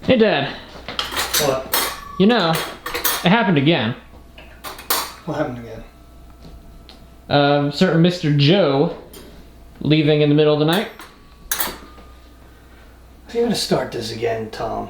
Hey, Dad. What? You know, it happened again. What happened again? Certain Mr. Joe leaving in the middle of the night. Are you going to start this again, Tom?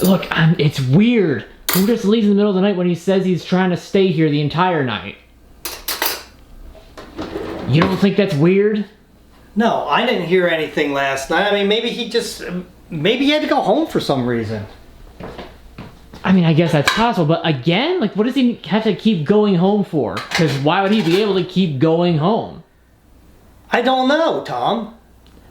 Look, it's weird. Who just leaves in the middle of the night when he says he's trying to stay here the entire night? You don't think that's weird? No, I didn't hear anything last night. I mean, maybe he had to go home for some reason. I mean, I guess that's possible, but again, like, what does he have to keep going home for? Because why would he be able to keep going home? I don't know, Tom.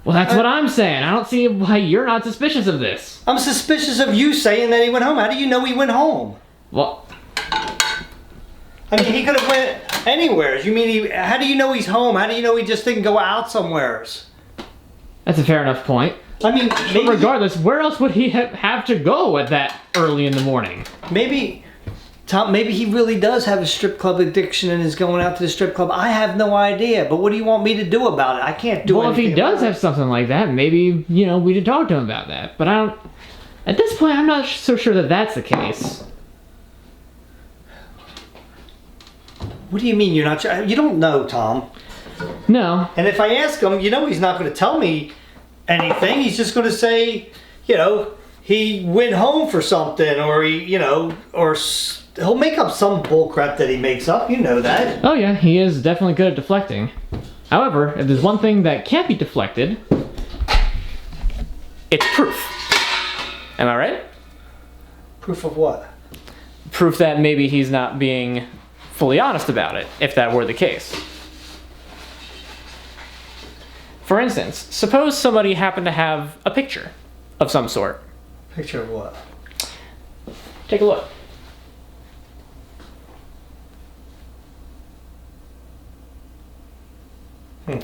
Well, that's what I'm saying. I don't see why you're not suspicious of this. I'm suspicious of you saying that he went home. How do you know he went home? Well, I mean, he could have went anywhere. You mean how do you know he's home? How do you know he just didn't go out somewheres? that's a fair enough point. I mean, But regardless, where else would he have to go at that early in the morning? Maybe, Tom, maybe he really does have a strip club addiction and is going out to the strip club. I have no idea. But what do you want me to do about it? I can't do anything. Well, if he does have something like that, maybe, we could talk to him about that. But at this point, I'm not so sure that that's the case. What do you mean you're not sure? You don't know, Tom. No. And if I ask him, he's not going to tell me anything. He's just going to say, he went home for something, or he'll make up some bullcrap that he makes up. You know that. Oh yeah, he is definitely good at deflecting. However, if there's one thing that can't be deflected, it's proof. Am I right? Proof of what? Proof that maybe he's not being fully honest about it, if that were the case. For instance, suppose somebody happened to have a picture of some sort. Picture of what? Take a look.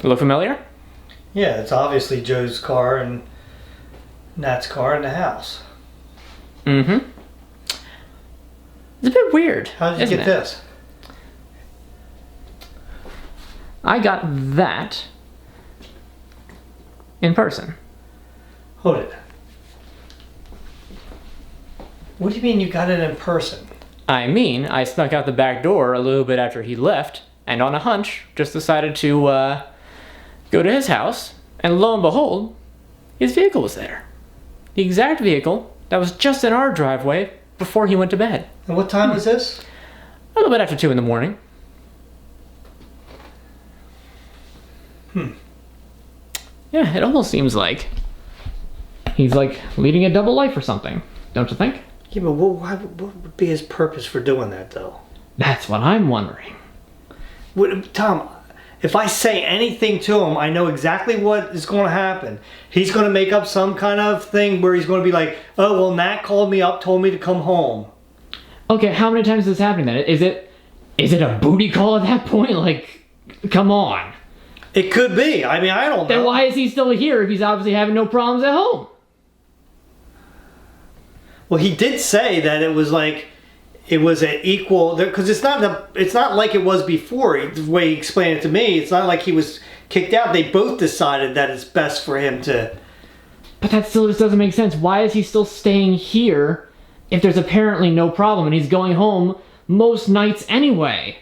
Look familiar? Yeah, it's obviously Joe's car and Nat's car in the house. Mm-hmm. It's a bit weird. How did you get this? I got that in person. Hold it. What do you mean you got it in person? I mean, I snuck out the back door a little bit after he left, and on a hunch, just decided to go to his house, and lo and behold, his vehicle was there. The exact vehicle that was just in our driveway before he went to bed. And what time was this? A little bit after 2 in the morning. Yeah, it almost seems like he's leading a double life or something, don't you think? Yeah, but what would be his purpose for doing that, though? That's what I'm wondering. Tom, if I say anything to him, I know exactly what is going to happen. He's going to make up some kind of thing where he's going to be like, oh, well, Nat called me up, told me to come home. Okay, how many times is this happening then? Is it a booty call at that point? Come on. It could be. I mean, I don't know. Then why is he still here if he's obviously having no problems at home? Well, he did say that it was an equal, because it's not like it was before. The way he explained it to me, it's not like he was kicked out. They both decided that it's best for him to. But that still just doesn't make sense. Why is he still staying here if there's apparently no problem and he's going home most nights anyway?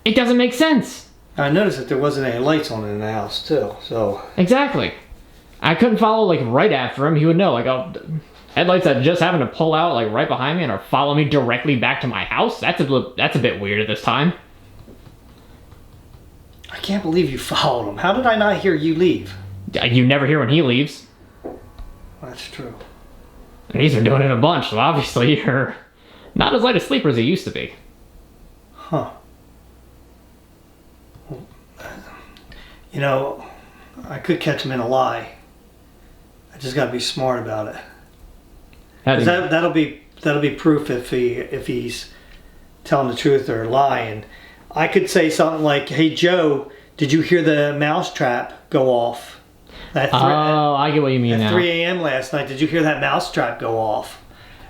It doesn't make sense. I noticed that there wasn't any lights on in the house too, so. Exactly. I couldn't follow right after him. He would know headlights that just happened to pull out right behind me and or follow me directly back to my house. That's a bit weird at this time. I can't believe you followed him. How did I not hear you leave? You never hear when he leaves. That's true. And he's been doing it a bunch, so obviously you're not as light a sleeper as he used to be. Huh. I could catch him in a lie. I just got to be smart about it. That'll be proof if he's telling the truth or lying. I could say something like, "Hey Joe, did you hear the mousetrap go off?" I get what you mean now. At 3 a.m. last night, did you hear that mousetrap go off?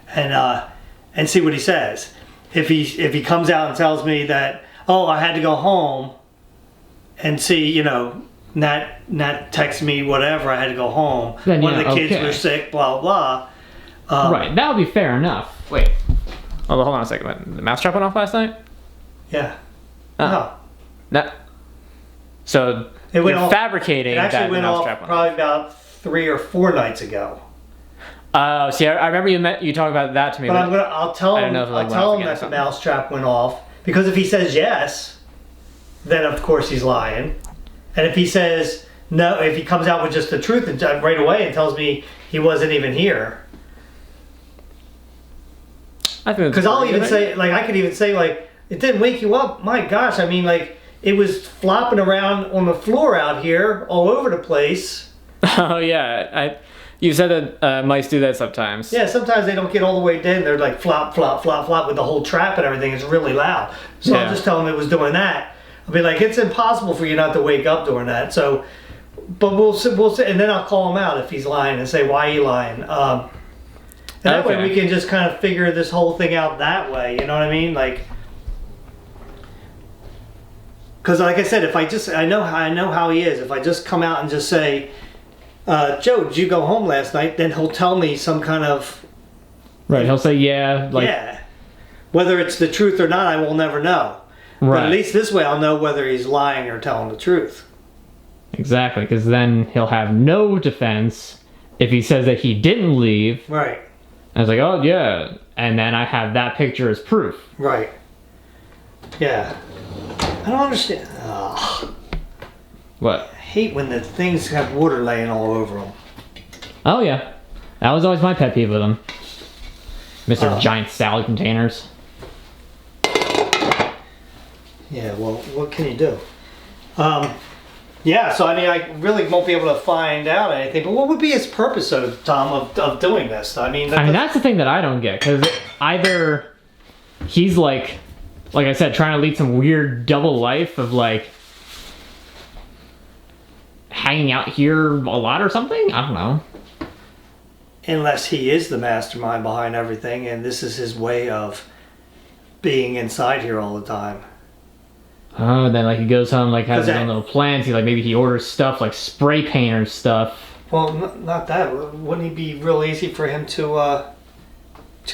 And see what he says. If he comes out and tells me that, oh, I had to go home, and see, Nat texted me whatever, I had to go home. Then, One of the kids were sick, blah blah. Right, that would be fair enough. Wait. Oh, hold on a second. The mousetrap went off last night? Yeah. No. So It went you're off, fabricating it actually that went the off mousetrap went probably off. about 3 or 4 nights ago. See, I remember you talked about that to me. But I'll tell him that the mousetrap went off, because if he says yes, then of course he's lying. And if he says no, if he comes out with just the truth and right away and tells me he wasn't even here, because I'll even say, like, I could even say, like, it didn't wake you up. My gosh, I mean, like, it was flopping around on the floor out here all over the place. Oh yeah, you said that mice do that sometimes. Yeah, sometimes they don't get all the way dead. They're like flop, flop, flop, flop with the whole trap and everything. It's really loud. So I'll just tell him it was doing that. I'll be like, it's impossible for you not to wake up during that. So, but we'll see, and then I'll call him out if he's lying and say, why are you lying? And that way we can just kind of figure this whole thing out that way. You know what I mean? Like, because like I said, if I know how he is. If I just come out and just say, Joe, did you go home last night? Then he'll tell me some kind of... Right, he'll say, yeah. Like, yeah. Whether it's the truth or not, I will never know. Right. But at least this way I'll know whether he's lying or telling the truth. Exactly, because then he'll have no defense if he says that he didn't leave. Right. I was like, oh, yeah. And then I have that picture as proof. Right. Yeah. I don't understand. Ugh. What? I hate when the things have water laying all over them. Oh, yeah. That was always my pet peeve with them. Mr. Giant salad containers. Yeah, well, what can you do? Yeah, so I mean, I really won't be able to find out anything. But what would be his purpose, Tom, of doing this? I mean, that's the thing that I don't get, because either he's like I said, trying to lead some weird double life of like hanging out here a lot or something. I don't know. Unless he is the mastermind behind everything, and this is his way of being inside here all the time. Oh, then like he goes home, like has his own little plans. Maybe he orders stuff like spray painter stuff. Well, not that. Wouldn't it be real easy for him to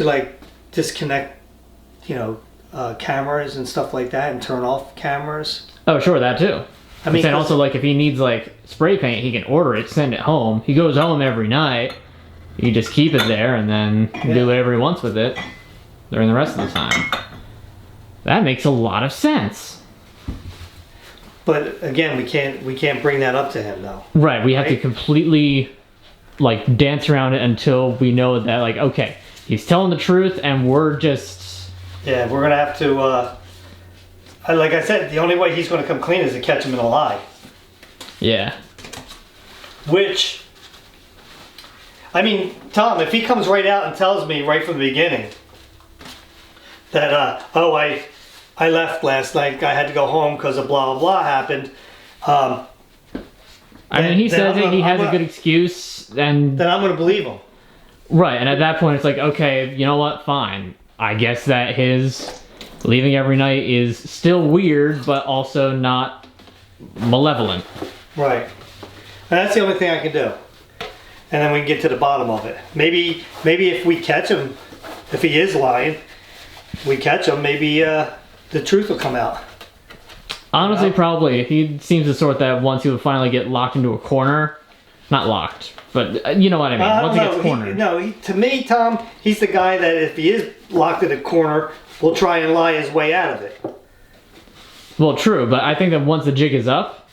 like disconnect, cameras and stuff like that, and turn off cameras? Oh, sure, that too. I mean, and also like if he needs like spray paint, he can order it, send it home. He goes home every night. You just keep it there and then do whatever he wants with it during the rest of the time. That makes a lot of sense. But again, we can't bring that up to him though. Right, we have to completely like dance around it until we know that like, okay, he's telling the truth and we're just... Yeah, we're gonna have to, like I said, the only way he's gonna come clean is to catch him in a lie. Yeah. Which, I mean, Tom, if he comes right out and tells me right from the beginning that, I left last night, I had to go home because of blah, blah, blah happened. I mean, he says he has a good excuse, and... Then I'm going to believe him. Right, and at that point it's like, okay, you know what, fine. I guess that his leaving every night is still weird, but also not malevolent. Right. And that's the only thing I can do. And then we can get to the bottom of it. Maybe if we catch him, if he is lying, we catch him, maybe... the truth will come out. Honestly, probably. He seems the sort that once he would finally get locked into a corner, not locked, but you know what I mean. Once he gets cornered. To me, Tom, he's the guy that if he is locked in a corner, will try and lie his way out of it. Well, true, but I think that once the jig is up,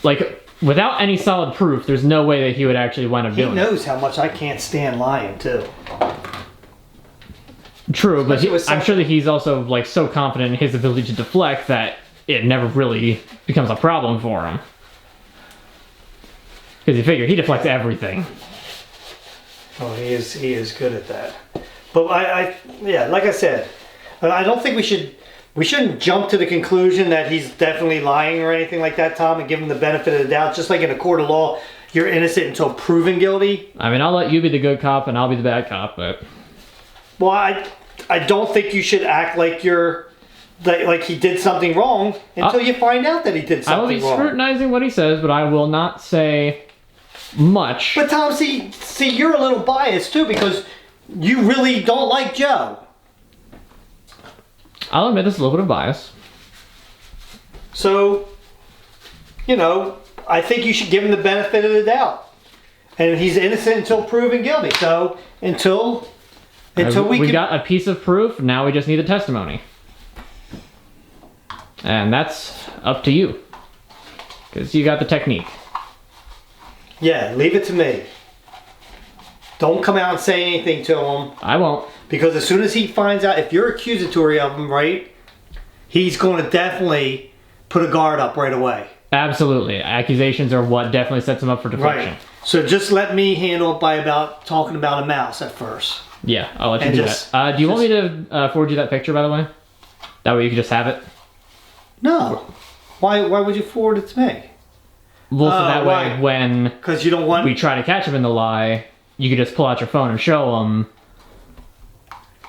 like without any solid proof, there's no way that he would actually wind up doing it. He knows how much I can't stand lying too. True, but I'm sure that he's also like so confident in his ability to deflect that it never really becomes a problem for him. Because you figure he deflects everything. Oh, he is good at that. But like I said, I don't think we shouldn't jump to the conclusion that he's definitely lying or anything like that, Tom, and give him the benefit of the doubt. Just like in a court of law, you're innocent until proven guilty. I mean, I'll let you be the good cop and I'll be the bad cop, but... Well, I don't think you should act like like he did something wrong until you find out that he did something wrong. I will be scrutinizing what he says, but I will not say much. But Tom, see, you're a little biased too, because you really don't like Joe. I'll admit there's a little bit of bias. So, you know, I think you should give him the benefit of the doubt. And he's innocent until proven guilty. So until we got a piece of proof, now we just need a testimony. And that's up to you. Because you got the technique. Yeah, leave it to me. Don't come out and say anything to him. I won't. Because as soon as he finds out, if you're accusatory of him, right, he's going to definitely put a guard up right away. Absolutely. Accusations are what definitely sets him up for deflection. Right. So just let me handle it by talking about a mouse at first. Yeah, I'll let you do that. Do you want me to forward you that picture, by the way? That way you can just have it? No. Why would you forward it to me? Well, so that way when because you don't want we try to catch him in the lie, you can just pull out your phone and show him.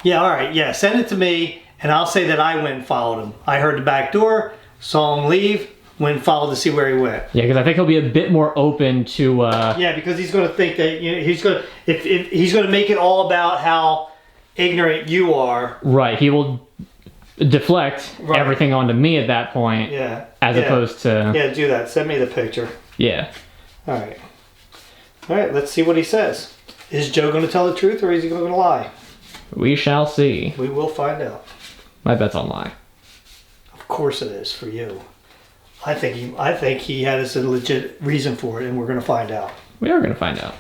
Yeah, all right. Yeah, send it to me, and I'll say that I went and followed him. I heard the back door, saw him leave, went and followed to see where he went. Yeah, because I think he'll be a bit more open to... Yeah, because he's going to think that he's going to... If he's going to make it all about how ignorant you are. Right, he will deflect everything onto me at that point. Yeah. As opposed to... Yeah, do that. Send me the picture. Yeah. All right. All right, let's see what he says. Is Joe going to tell the truth, or is he going to lie? We shall see. We will find out. My bet's on lie. Of course it is for you. I think he has a legit reason for it, and we're going to find out. We are going to find out.